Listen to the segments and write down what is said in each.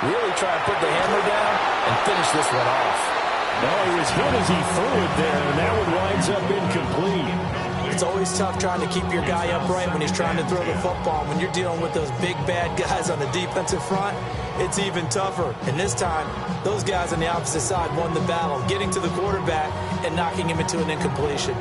really try and put the hammer down and finish this one off. No, he was hit as he threw it there, and that one winds up incomplete. It's always tough trying to keep your guy upright when he's trying to throw the football. When you're dealing with those big, bad guys on the defensive front, it's even tougher. And this time, those guys on the opposite side won the battle, getting to the quarterback and knocking him into an incompletion.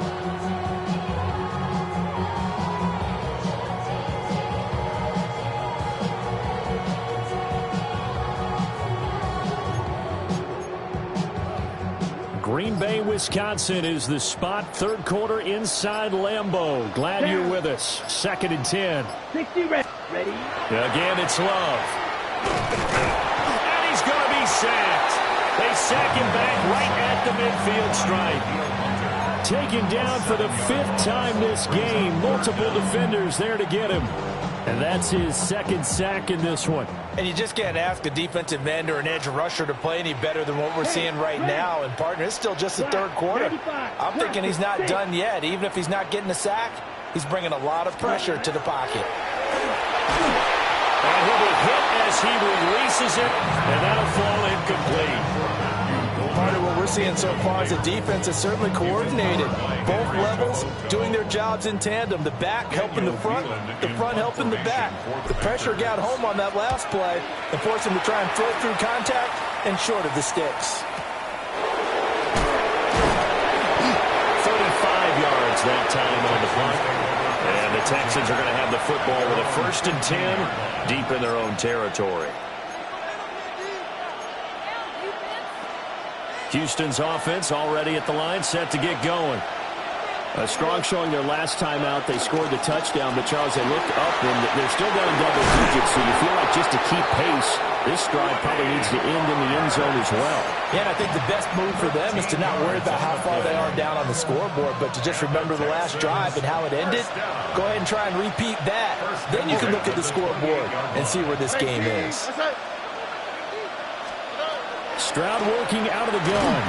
Green Bay, Wisconsin is the spot. Third quarter inside Lambeau. Glad you're with us. 2nd and 10. 60 ready. Again, it's Love. And he's going to be sacked. They sack him back right at the midfield stripe. Taken down for the 5th time this game. Multiple defenders there to get him. And that's his 2nd sack in this one. And you just can't ask a defensive end or an edge rusher to play any better than what we're seeing right now. And, partner, it's still just the 3rd quarter. I'm thinking he's not done yet. Even if he's not getting a sack, he's bringing a lot of pressure to the pocket. And he'll be hit as he releases it, and that'll fall incomplete. Part of what we're seeing so far is the defense is certainly coordinated. Both levels doing their jobs in tandem. The back helping the front helping the back. The pressure got home on that last play and forced him to try and throw through contact and short of the sticks. 35 yards that time on the punt. And the Texans are going to have the football with a 1st and 10 deep in their own territory. Houston's offense already at the line, set to get going. A strong showing their last time out. They scored the touchdown, but, Charles, they look up, and they're still down in double digits, so you feel like just to keep pace, this drive probably needs to end in the end zone as well. Yeah, and I think the best move for them is to not worry about how far they are down on the scoreboard, but to just remember the last drive and how it ended. Go ahead and try and repeat that. Then you can look at the scoreboard and see where this game is. Stroud working out of the gun.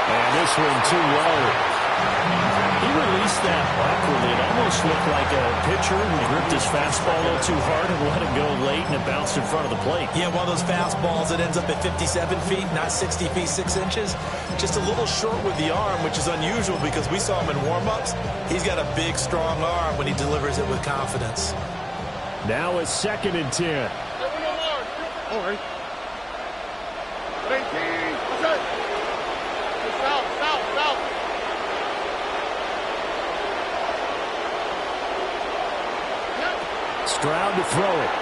And this one too low. He released that awkwardly. It almost looked like a pitcher who gripped his fastball a little too hard and let it go late, and it bounced in front of the plate. Yeah, one of those fastballs that ends up at 57 feet, not 60 feet, 6 inches. Just a little short with the arm, which is unusual because we saw him in warm-ups. He's got a big, strong arm when he delivers it with confidence. Now it's 2nd and 10. All right. 18. Okay. South. Stroud to throw it.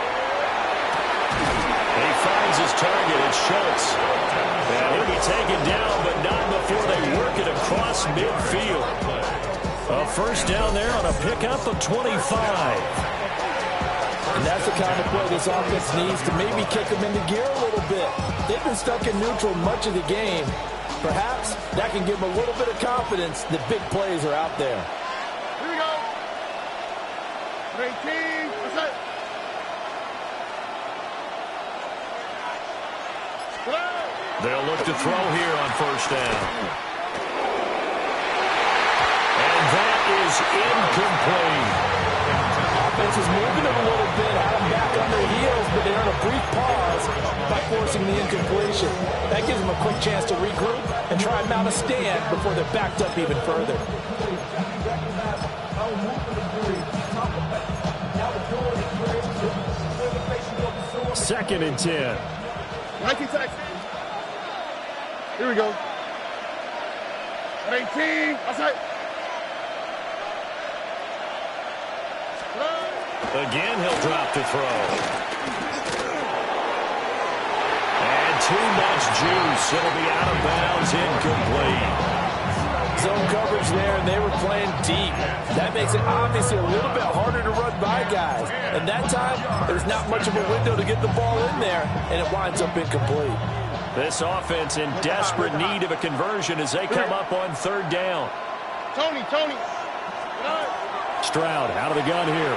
He finds his target. It's Schultz. And he'll be taken down, but not before they work it across midfield. A 1st down there on a pickup of 25. And that's the kind of play this offense needs to maybe kick them into gear a little bit. They've been stuck in neutral much of the game. Perhaps that can give them a little bit of confidence that big plays are out there. Here we go. 18. That's it. They'll look to throw here on 1st down. And that is incomplete. Offense is moving it a little bit, had them back on their heels, but they earn a brief pause by forcing the incompletion. That gives them a quick chance to regroup and try and mount a stand before they're backed up even further. Second and 10. 19 seconds. Here we go. 18. Outside. Again, he'll drop to throw. And too much juice. It'll be out of bounds, incomplete. Zone coverage there, and they were playing deep. That makes it obviously a little bit harder to run by guys. And that time, there's not much of a window to get the ball in there, and it winds up incomplete. This offense in desperate need of a conversion as they come up on 3rd down. Tony. Stroud out of the gun here.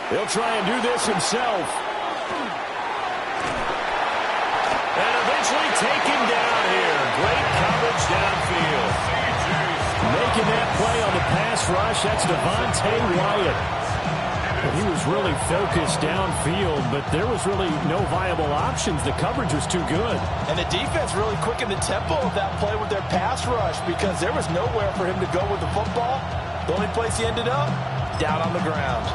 He'll try and do this himself. And eventually taken down here. Great coverage downfield. Making that play on the pass rush, that's Devontae Wyatt. He was really focused downfield, but there was really no viable options. The coverage was too good. And the defense really quickened the tempo of that play with their pass rush because there was nowhere for him to go with the football. The only place he ended up, down on the ground.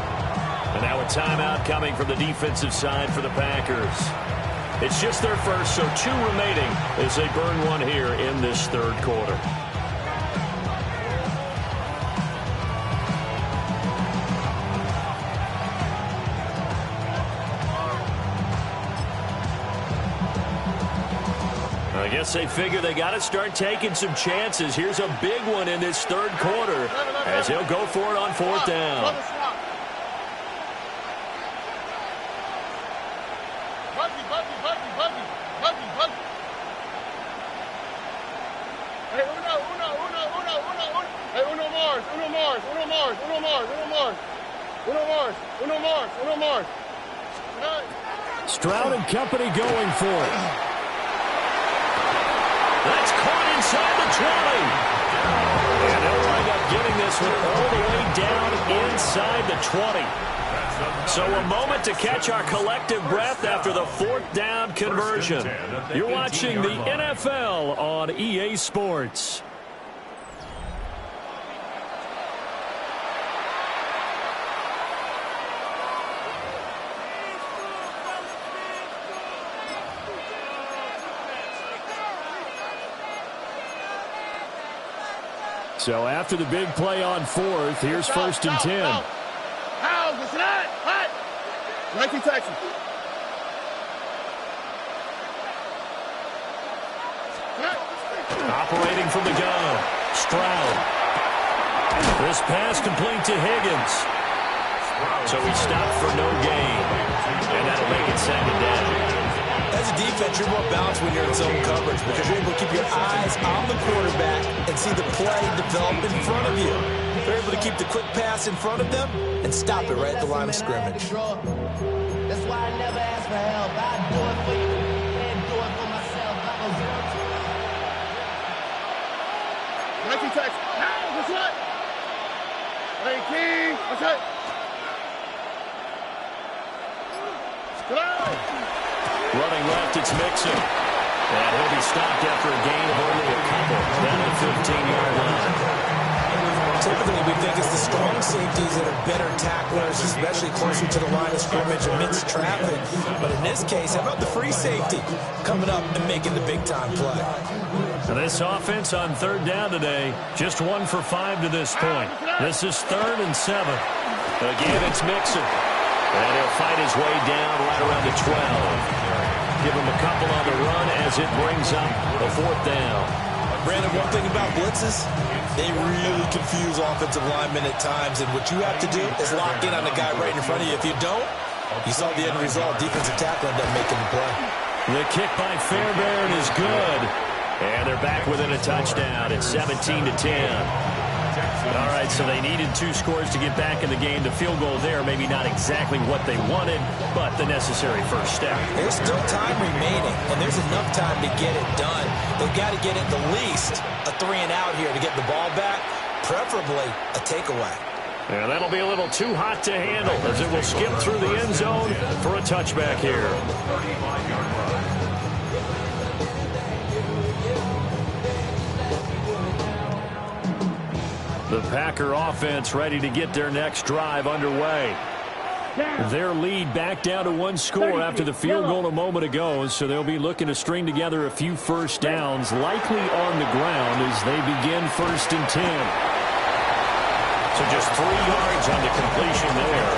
And now a timeout coming from the defensive side for the Packers. It's just their first, so 2 remaining as they burn one here in this third quarter. I guess they figure they got to start taking some chances. Here's a big one in this third quarter as he'll go for it on 4th down. Stroud and company going for it. That's caught inside the 20. And they'll wind up getting this one all the way down inside the 20. So a moment to catch our collective breath after the 4th down conversion. You're watching the NFL on EA Sports. So after the big play on 4th, here's 1st and 10. How? Listen that. Hot. 19 Texas. Operating from the gun, Stroud. This pass complete to Higgins. So he stopped for no gain. And that'll make it 2nd down. As a defense, you're more balanced when you're in zone coverage because you're able to keep your eyes on the quarterback and see the play develop in front of you. You're able to keep the quick pass in front of them and stop it right at the line of scrimmage. That's why I never ask for help. I do it for you and do it for myself. I go 0 to 19 Texas. How? What's that? 19. What's that? Running left, it's Mixon. And he'll be stopped after a gain of only a couple down the 15-yard line. Typically, we think it's the strong safeties that are better tacklers, especially closer to the line of scrimmage amidst traffic. But in this case, how about the free safety coming up and making the big-time play? And this offense on 3rd down today, just 1 for 5 to this point. This is 3rd and 7. Again, it's Mixon. And he'll fight his way down right around the 12. Give him a couple on the run as it brings up the 4th down. Brandon, one thing about blitzes, they really confuse offensive linemen at times, and what you have to do is lock in on the guy right in front of you. If you don't, you saw the end result. Defensive tackle ended up making the play. The kick by Fairbairn is good. And they're back within a touchdown. It's 17-10. All right, so they needed 2 scores to get back in the game. The field goal there, maybe not exactly what they wanted, but the necessary first step. There's still time remaining, and there's enough time to get it done. They've got to get at the least a 3-and-out here to get the ball back, preferably a takeaway. Yeah, that'll be a little too hot to handle as it will skip through the end zone for a touchback here. The Packer offense ready to get their next drive underway. Their lead back down to 1 score after the field goal a moment ago, so they'll be looking to string together a few first downs, likely on the ground as they begin 1st and 10. So just 3 yards on the completion there,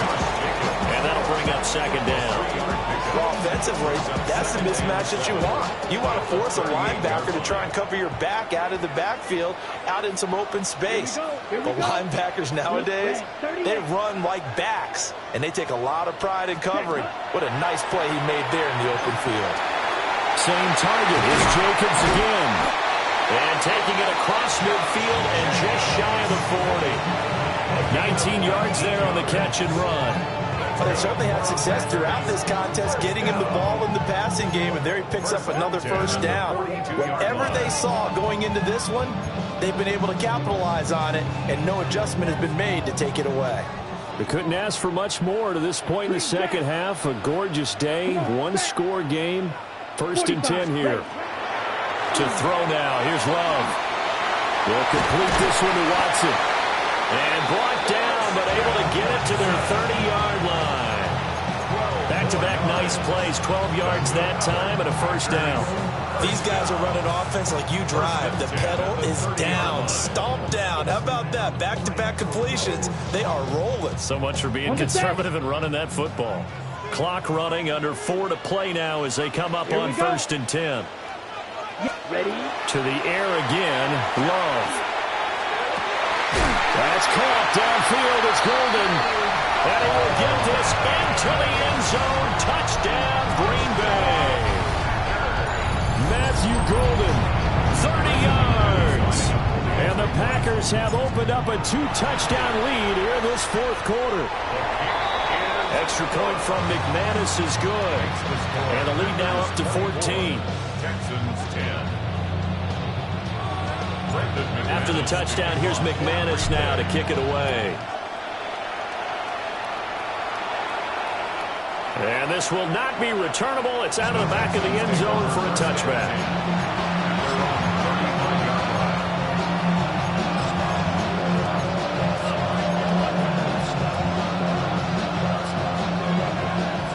and that'll bring up 2nd down. Well, offensively, that's the mismatch that you want. You want to force a linebacker to try and cover your back out of the backfield, out in some open space. The linebackers nowadays, they run like backs, and they take a lot of pride in covering. What a nice play he made there in the open field. Same target is Jacobs again. And taking it across midfield and just shy of the 40. 19 yards there on the catch and run. Well, they certainly had success throughout this contest, getting him the ball in the passing game, and there he picks up another first down. Whatever they saw going into this one, they've been able to capitalize on it, and no adjustment has been made to take it away. We couldn't ask for much more to this point in the second half. A gorgeous day, one-score game. 1st and 10 here. To throw now. Here's Love. They'll complete this one to Watson. And brought down, but able to get it to their 30-yard line. Back-to-back nice plays. 12 yards that time and a first down. These guys are running offense like you drive. The pedal is down, stomped down. How about that? Back-to-back completions. They are rolling. So much for being conservative and running that football. Clock running, under 4 to play now as they come up on 1st and 10. Ready? To the air again, Love. That's caught downfield. It's Golden. And he will get this into the end zone. Touchdown, Green Bay. Matthew Golden, 30 yards. And the Packers have opened up a 2-touchdown lead here in this 4th quarter. Extra point from McManus is good. And the lead now up to 14. After the touchdown, here's McManus now to kick it away. And this will not be returnable. It's out of the back of the end zone for a touchback.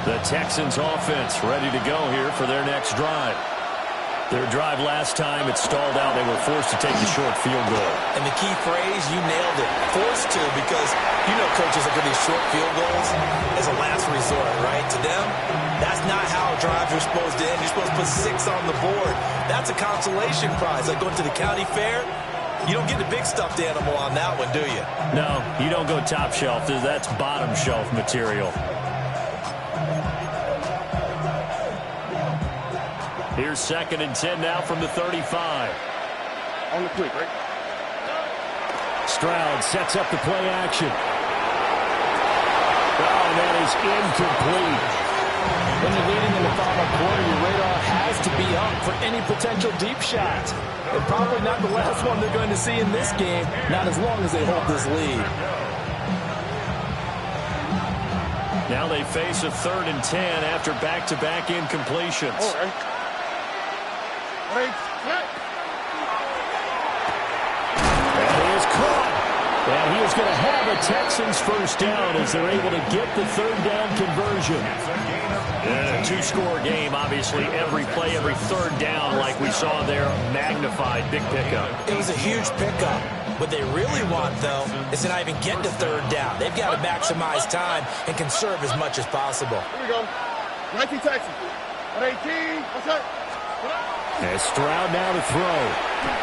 The Texans offense ready to go here for their next drive. Their drive last time, it stalled out. They were forced to take the short field goal. And the key phrase, you nailed it. Forced to, because you know coaches look at these short field goals as a last resort, right? To them, that's not how drives are supposed to end. You're supposed to put 6 on the board. That's a consolation prize. Like going to the county fair, you don't get the big stuffed animal on that one, do you? No, you don't go top shelf. That's bottom shelf material. Here's 2nd and 10 now from the 35. On the quick, right? Stroud sets up the play action. Oh, that is incomplete. When you're leading in the final quarter, your radar has to be up for any potential deep shots. And probably not the last one they're going to see in this game, not as long as they hold this lead. Now they face a 3rd and 10 after back-to-back incompletions. All right. That is caught. And he is going to have a Texans first down as they're able to get the 3rd down conversion. And a 2-score game, obviously, every play, every 3rd down, like we saw there, magnified, big pickup. It was a huge pickup. What they really want, though, is to not even get to 3rd down. They've got to maximize time and conserve as much as possible. Here we go. 19 Texans. 118. What's that? As Stroud now to throw.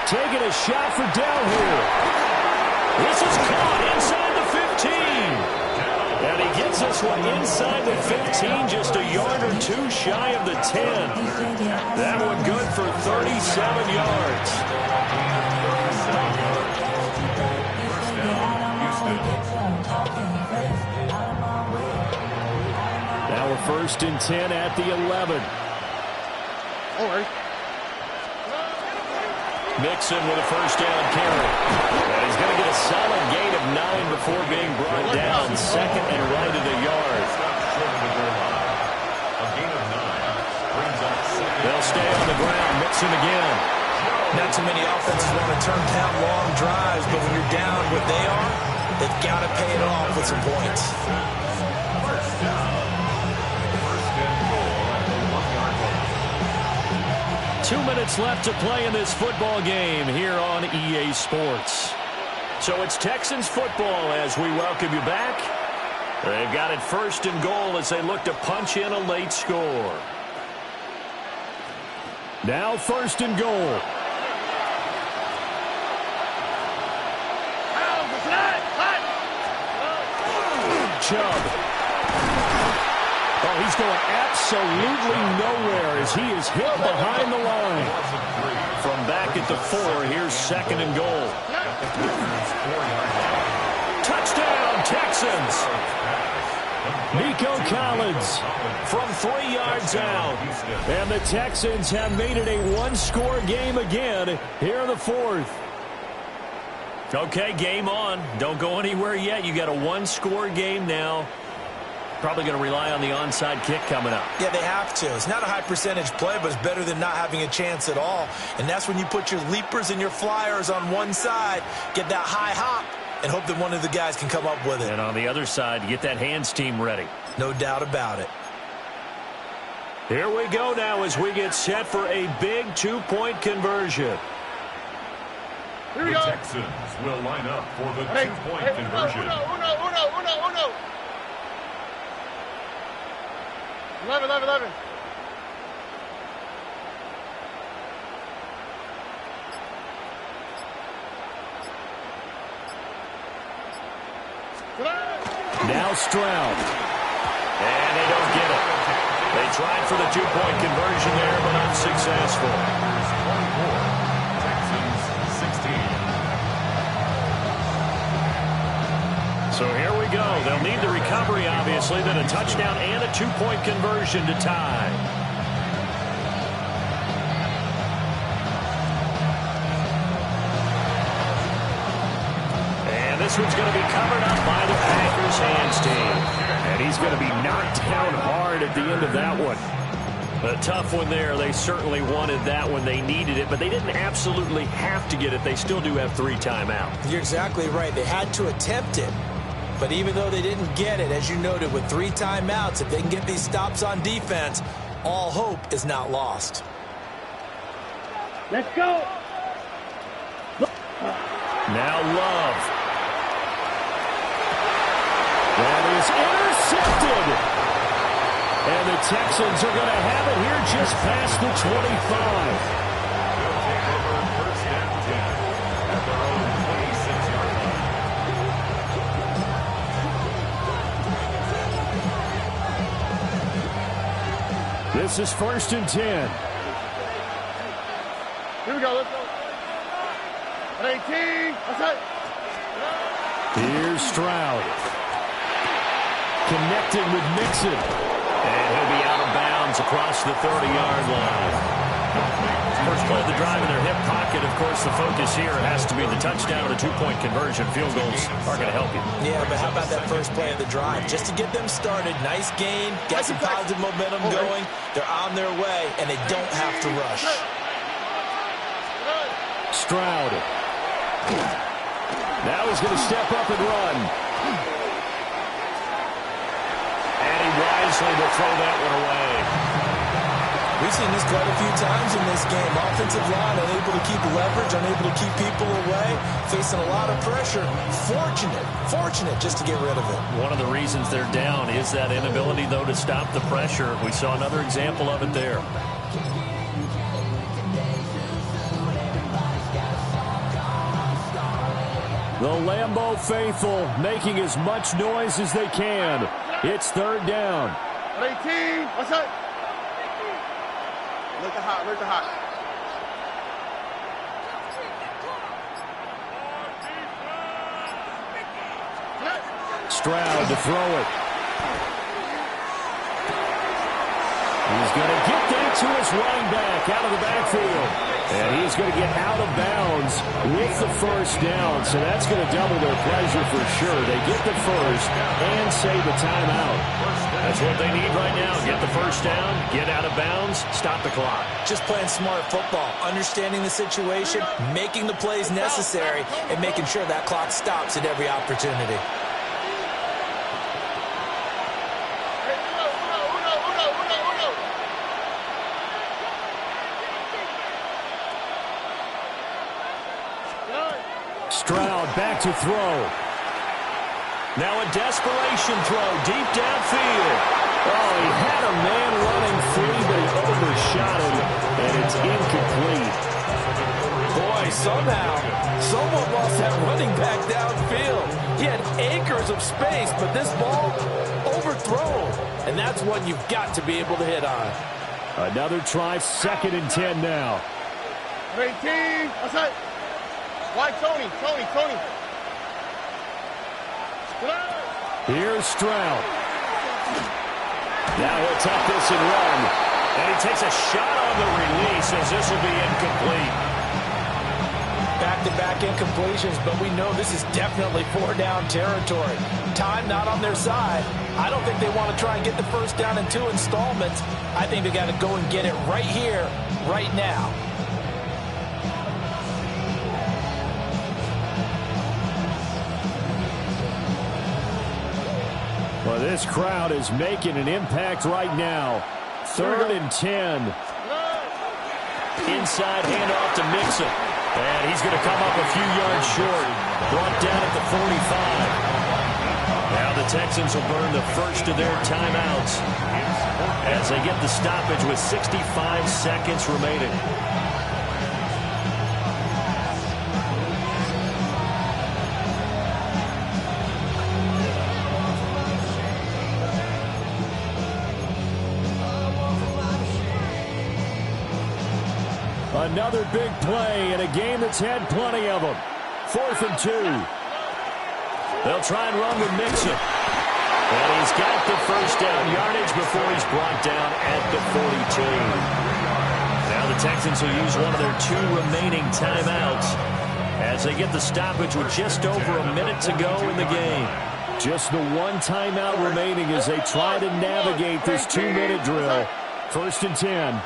Taking a shot for Dell here. This is caught inside the 15. And he gets this one inside the 15, just a yard or 2 shy of the 10. That one good for 37 yards. Now a 1st and 10 at the 11. All right. Mixon with a first down carry. And he's going to get a solid gain of 9 before being brought down. 2nd and right at a yard. They'll stay on the ground. Mixon again. Not too many offenses want to turn down long drives, but when you're down what they are, they've got to pay it off with some points. 2 minutes left to play in this football game here on EA Sports. So it's Texans football as we welcome you back. They've got it 1st and goal as they look to punch in a late score. Now 1st and goal. Chubb. Oh, he's going absolutely nowhere as he is hit behind the line. From back at the 4, here's 2nd and goal. Touchdown, Texans. Nico Collins from 3 yards out. And the Texans have made it a 1-score game again here in the 4th. Okay, game on. Don't go anywhere yet. You got a one-score game now. Probably going to rely on the onside kick coming up. Yeah, they have to. It's not a high percentage play, but it's better than not having a chance at all. And that's when you put your leapers and your flyers on one side, get that high hop, and hope that one of the guys can come up with it. And on the other side, get that hands team ready. No doubt about it. Here we go now as we get set for a big two-point conversion. Here we The go. Texans will line up for the two-point conversion. Uno. 11. Now Stroud. And they don't get it. They tried for the two-point conversion there, but unsuccessful. Texans 16. So here we go. They'll need the recovery, obviously, then a touchdown and a two-point conversion to tie. And this one's going to be covered up by the Packers hands team. And he's going to be knocked down hard at the end of that one. A tough one there. They certainly wanted that one. They needed it, but they didn't absolutely have to get it. They still do have 3 timeouts. You're exactly right. They had to attempt it. But even though they didn't get it, as you noted, with 3 timeouts, if they can get these stops on defense, all hope is not lost. Let's go. Now Love. That is intercepted. And the Texans are going to have it here just past the 25. They'll take over first and 10 at their own 26-yard line. This is first and 10. Here we go. Let's go. 18. That's it. Here's Stroud. Connecting with Mixon. And he'll be out of bounds across the 30-yard line. First play of the drive in their hip pocket. Of course, the focus here has to be the touchdown or the two-point conversion. Field goals are going to help you. Yeah, but how about that first play of the drive? Just to get them started, nice gain, got some positive momentum going. They're on their way, and they don't have to rush. Stroud. Now he's going to step up and run. And he wisely will throw that one away. We've seen this quite a few times in this game. Offensive line unable to keep leverage, unable to keep people away, facing a lot of pressure. Fortunate just to get rid of it. One of the reasons they're down is that inability, though, to stop the pressure. We saw another example of it there. The Lambeau faithful making as much noise as they can. It's third down. 18. What's up? Look at hot. Stroud to throw it. He's going to get that to his running back out of the backfield. And he's going to get out of bounds with the first down. So that's going to double their pleasure for sure. They get the first and save the timeout. That's what they need right now. Get the first down, get out of bounds, stop the clock. Just playing smart football, understanding the situation, making the plays necessary, and making sure that clock stops at every opportunity. Stroud back to throw. Now a desperation throw deep downfield. Oh, he had a man running free, but he overshot him, and it's incomplete. Boy, somehow, someone lost that running back downfield. He had acres of space, but this ball overthrown. And that's one you've got to be able to hit on. Another try, second and 10 now. 18. What's that? Why Tony? Here's Stroud. Now he'll tuck this and run. And he takes a shot on the release as this will be incomplete. Back-to-back incompletions, but we know this is definitely 4-down territory. Time not on their side. I don't think they want to try and get the first down in 2 installments. I think they got to go and get it right here, right now. Well, this crowd is making an impact right now. 3rd and 10. Inside handoff to Mixon. And he's going to come up a few yards short. Brought down at the 45. Now the Texans will burn the first of their timeouts as they get the stoppage with 65 seconds remaining. Another big play in a game that's had plenty of them. 4th and 2. They'll try and run with Mixon. And he's got the first down yardage before he's brought down at the 42. Now the Texans will use one of their 2 remaining timeouts as they get the stoppage with just over a minute to go in the game. Just the 1 timeout remaining as they try to navigate this 2-minute drill. 1st and 10.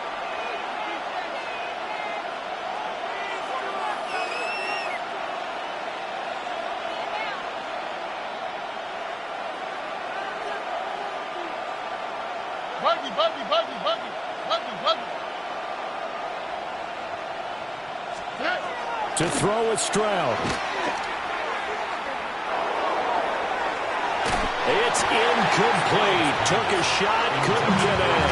To throw with Stroud. It's incomplete. Took a shot, couldn't get in.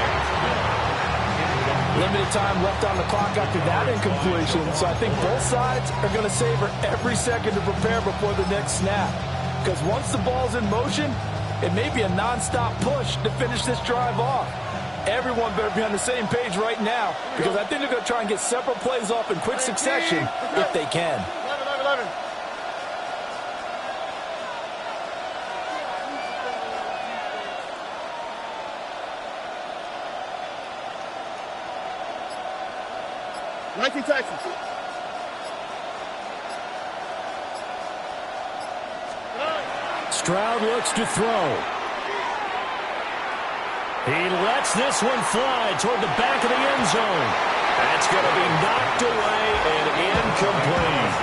Limited time left on the clock after that incompletion, so I think both sides are going to savor every second to prepare before the next snap. Because once the ball's in motion, it may be a nonstop push to finish this drive off. Everyone better be on the same page right now, because I think they're going to try and get several plays off in quick succession if they can. 11. 19 Texans. Stroud looks to throw. He lets this one fly toward the back of the end zone. That's going to be knocked away and incomplete.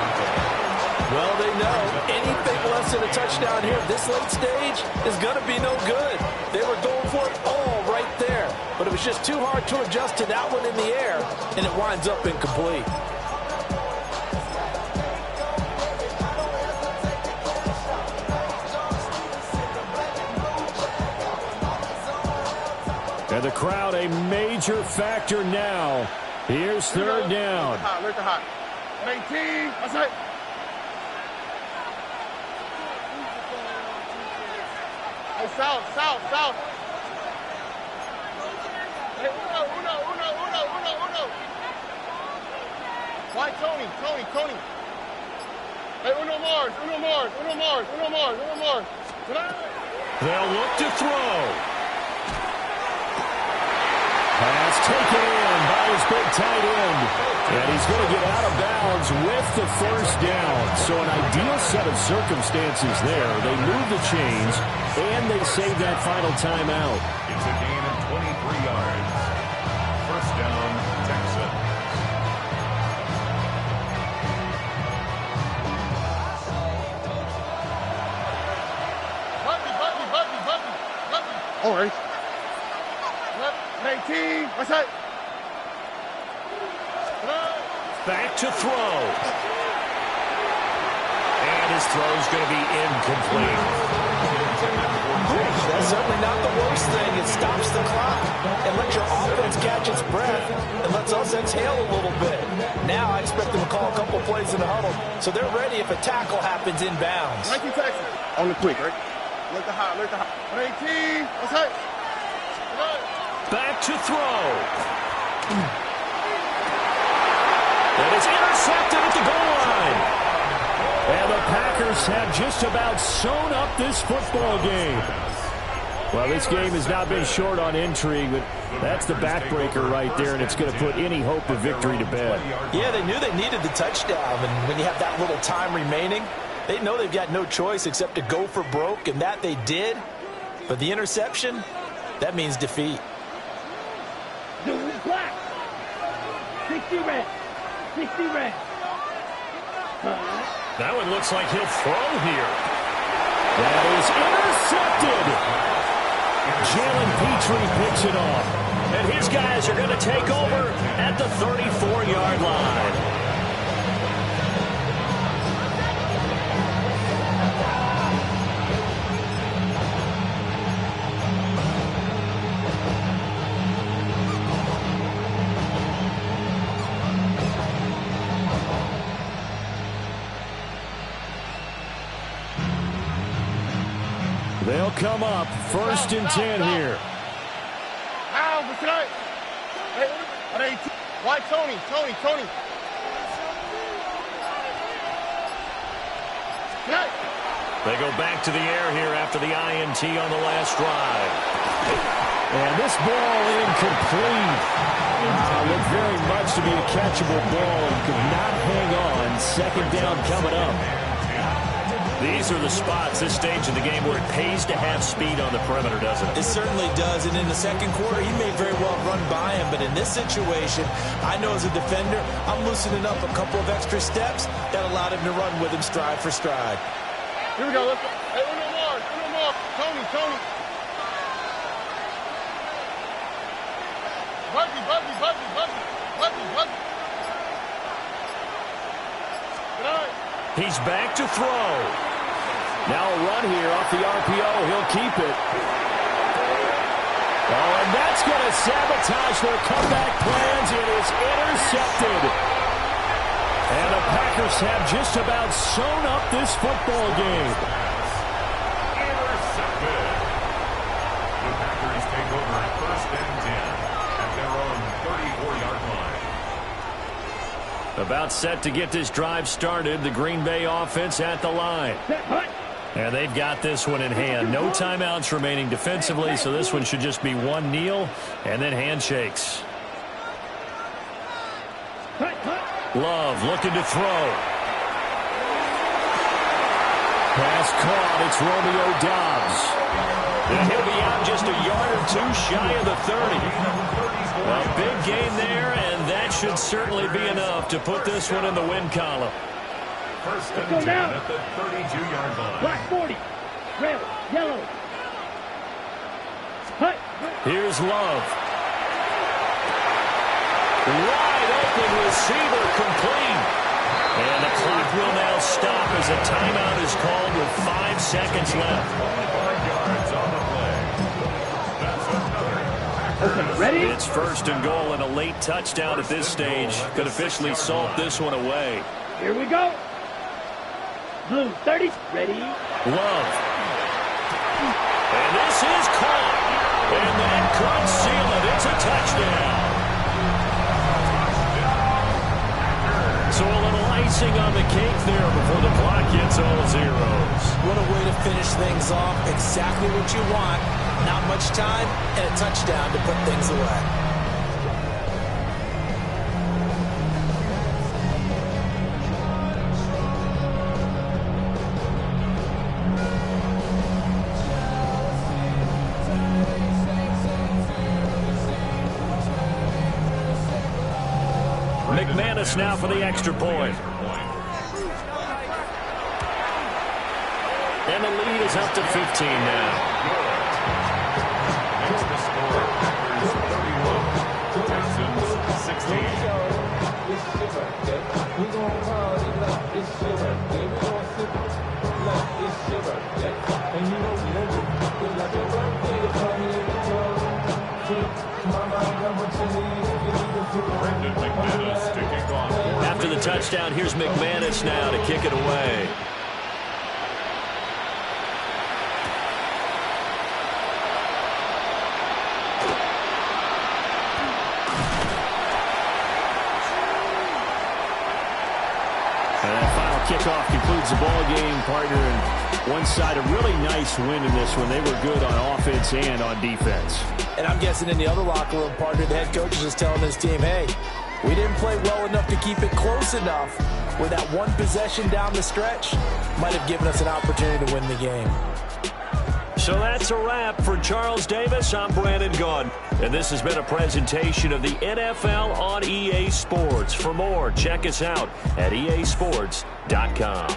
Well, they know anything less than a touchdown here at this late stage is going to be no good. They were going for it all right there, but it was just too hard to adjust to that one in the air, and it winds up incomplete. And the crowd a major factor now. Here's 3rd down. Where's the hot? 19. That's it. Hey, south. Hey, uno. Why, Tony. Hey, uno Mars. They'll look to throw. Pass taken in by his big tight end. And he's going to get out of bounds with the first down. So an ideal set of circumstances there. They move the chains, and they save that final timeout. It's a gain of 23 yards. First down, Texans. Buggy. All right. 19. What's that? Back to throw. And his throw's going to be incomplete. That's certainly not the worst thing. It stops the clock and lets your offense catch its breath and lets us exhale a little bit. Now I expect them to call a couple plays in the huddle, so they're ready if a tackle happens inbounds. 19 Texans. On the quick, right? Look the hot. 19. What's that? Back to throw. And it's intercepted at the goal line. And the Packers have just about sewn up this football game. Well, this game has not been short on intrigue, but that's the backbreaker right there, and it's going to put any hope of victory to bed. Yeah, they knew they needed the touchdown, and when you have that little time remaining, they know they've got no choice except to go for broke, and that they did. But the interception, that means defeat. Black. 60 red. 60 red. That one looks like he'll throw here. That is intercepted. Jalen Petrie picks it off. And his guys are going to take over at the 34-yard line. They'll come up 1st and 10 here. Why Tony? They go back to the air here after the INT on the last drive. And this ball incomplete. It looked very much to be a catchable ball and could not hang on. 2nd down coming up. These are the spots, this stage of the game, where it pays to have speed on the perimeter, doesn't it? It certainly does, and in the second quarter, he may very well run by him, but in this situation, I know as a defender, I'm loosening up a couple of extra steps that allowed him to run with him stride for stride. Here we go. Let's go. Hey, no more. Tony. Buggy. Good eye. He's back to throw. Now a run here off the RPO. He'll keep it. Oh, and that's going to sabotage their comeback plans. It is intercepted. And the Packers have just about sewn up this football game. Intercepted. The Packers take over at 1st and 10 at their own 34-yard line. About set to get this drive started. The Green Bay offense at the line. And they've got this one in hand. No timeouts remaining defensively, so this one should just be one kneel and then handshakes. Love looking to throw. Pass caught. It's Romeo Doubs. And he'll be out just a yard or two shy of the 30. A big gain there, and that should certainly be enough to put this one in the win column. 1st and 10 at the 32-yard line. Black 40. Red. Yellow. Here's Love. Wide open receiver complete. And the clock will now stop as a timeout is called with 5 seconds left. 5 yards on the play. That's another. Okay, ready? It's 1st and goal, and a late touchdown at this stage could officially salt this one away. Here we go. Blue 30. Ready? Love. And this is caught. And that could seal it. It's a touchdown. So a little icing on the cake there before the clock hits all zeros. What a way to finish things off. Exactly what you want. Not much time and a touchdown to put things away. McManus now for the extra point. And the lead is up to 15 now. Makes the score Packers 31, Texans 16. After the touchdown, here's McManus now to kick it away. And that final kickoff concludes the ball game, partner. And One side, a really nice win in this one. They were good on offense and on defense. And I'm guessing in the other locker room, partner, the head coach is just telling his team, hey, we didn't play well enough to keep it close enough where that one possession down the stretch might have given us an opportunity to win the game. So that's a wrap for Charles Davis. I'm Brandon Gunn, and this has been a presentation of the NFL on EA Sports. For more, check us out at easports.com.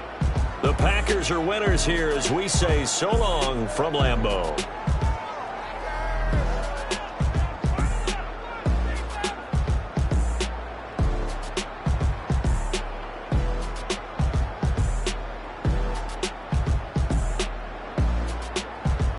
The Packers are winners here as we say so long from Lambeau.